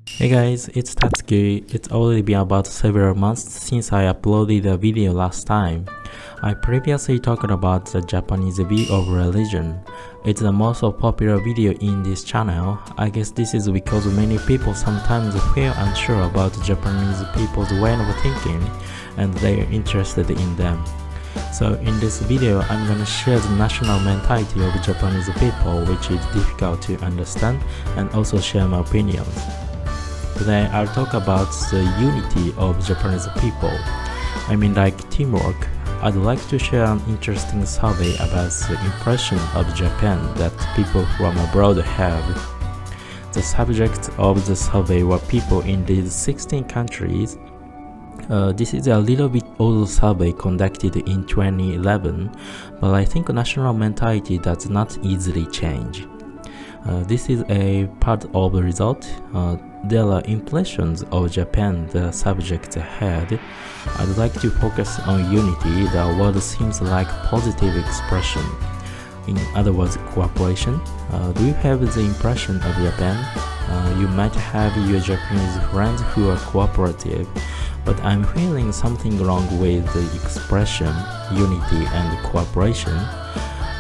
Hey guys, it's Tatsuki. It's already been about several months since I uploaded a video last time. I previously talked about the Japanese view of religion. It's the most popular video in this channel. I guess this is because many people sometimes feel unsure about Japanese people's way of thinking and they're interested in them. So in this video, I'm gonna share the national mentality of Japanese people, which is difficult to understand, and also share my opinions. Today I'll talk about the unity of Japanese people. I mean like teamwork. I'd like to share an interesting survey about the impression of Japan that people from abroad have. The subject of the survey were people in these 16 countries. This is a little bit old survey conducted in 2011, but I think national mentality does not easily change. This is a part of the result. There are impressions of Japan the subject had. I'd like to focus on unity. The word seems like positive expression. In other words, cooperation. Do you have the impression of Japan? You might have your Japanese friends who are cooperative, but I'm feeling something wrong with the expression unity and cooperation.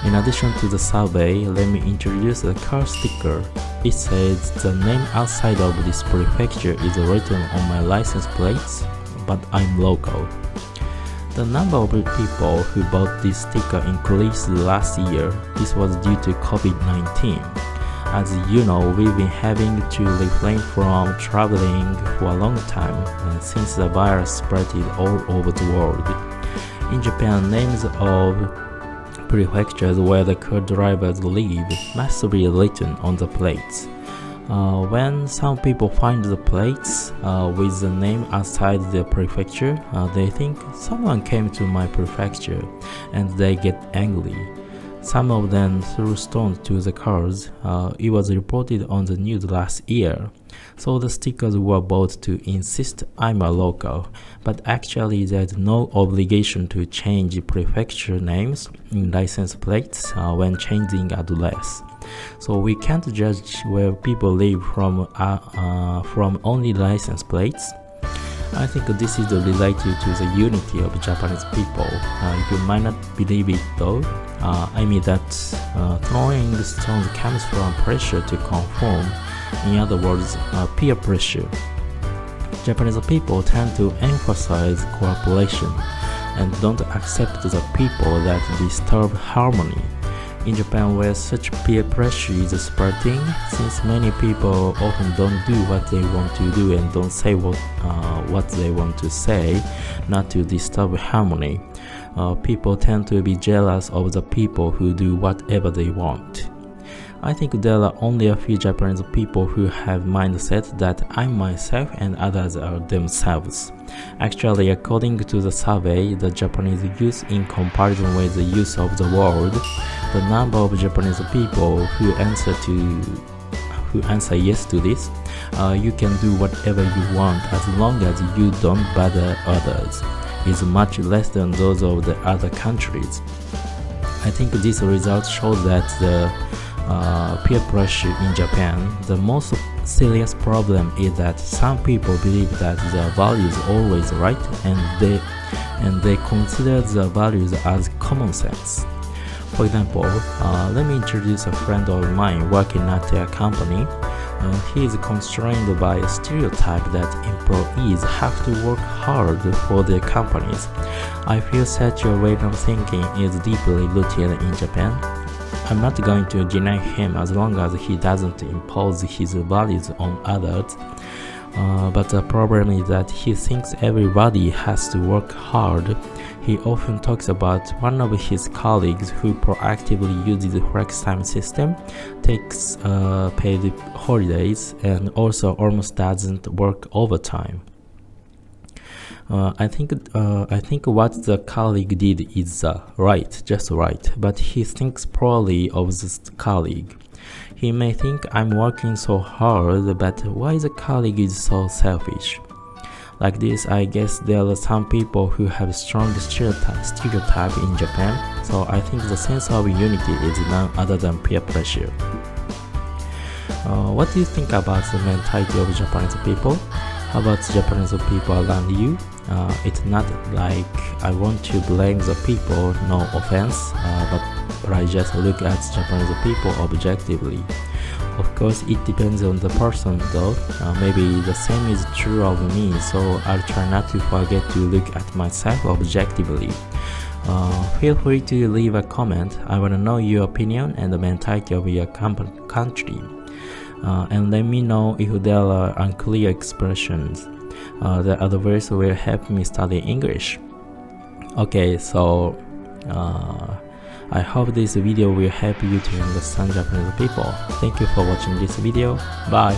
In addition to the survey, let me introduce the car sticker. It says the name outside of this prefecture is written on my license plates, but I'm local. The number of people who bought this sticker increased last year. This was due to COVID-19. As you know, we've been having to refrain from traveling for a long time since the virus spread all over the world. In Japan, names of prefectures where the car drivers live must be written on the plates. When some people find the plates with the name outside the prefecture, they think someone came to my prefecture and they get angry. Some of them threw stones to the cars. It was reported on the news last year. So the stickers were bought to insist I'm a local, but actually there's no obligation to change prefecture names in license plates when changing address. So we can't judge where people live from only license plates. I think this is related to the unity of Japanese people. You might not believe it though. I mean that throwing stones comes from pressure to conform. In other words, peer pressure. Japanese people tend to emphasize cooperation and don't accept the people that disturb harmony. In Japan, where such peer pressure is spreading, since many people often don't do what they want to do and don't say what they want to say, not to disturb harmony, people tend to be jealous of the people who do whatever they want. I think there are only a few Japanese people who have mindset that I'm myself and others are themselves. Actually, according to the survey, the Japanese youth in comparison with the youth of the world, the number of Japanese people who answer yes to this, you can do whatever you want as long as you don't bother others, is much less than those of the other countries. I think this result shows that the peer pressure in Japan, the most serious problem is that some people believe that their value is always right and they consider their values as common sense. For example, let me introduce a friend of mine working at a company. He is constrained by a stereotype that employees have to work hard for their companies. I feel such a way of thinking is deeply rooted in Japan. I'm not going to deny him as long as he doesn't impose his values on others. But the problem is that he thinks everybody has to work hard. He often talks about one of his colleagues who proactively uses the flex time system, takes paid holidays, and also almost doesn't work overtime. I think what the colleague did is right, just right, but he thinks poorly of this colleague. He may think I'm working so hard, but why the colleague is so selfish? Like this, I guess there are some people who have strong stereotype in Japan, so I think the sense of unity is none other than peer pressure. What do you think about the mentality of Japanese people? How about Japanese people around you? It's not like I want to blame the people, no offense, but I just look at Japanese people objectively. Of course, it depends on the person though. Maybe the same is true of me, so I'll try not to forget to look at myself objectively. Feel free to leave a comment. I want to know your opinion and the mentality of your country. And let me know if there are unclear expressions. The advice will help me study English. Okay, so I hope this video will help you to understand Japanese people. Thank you for watching this video. Bye!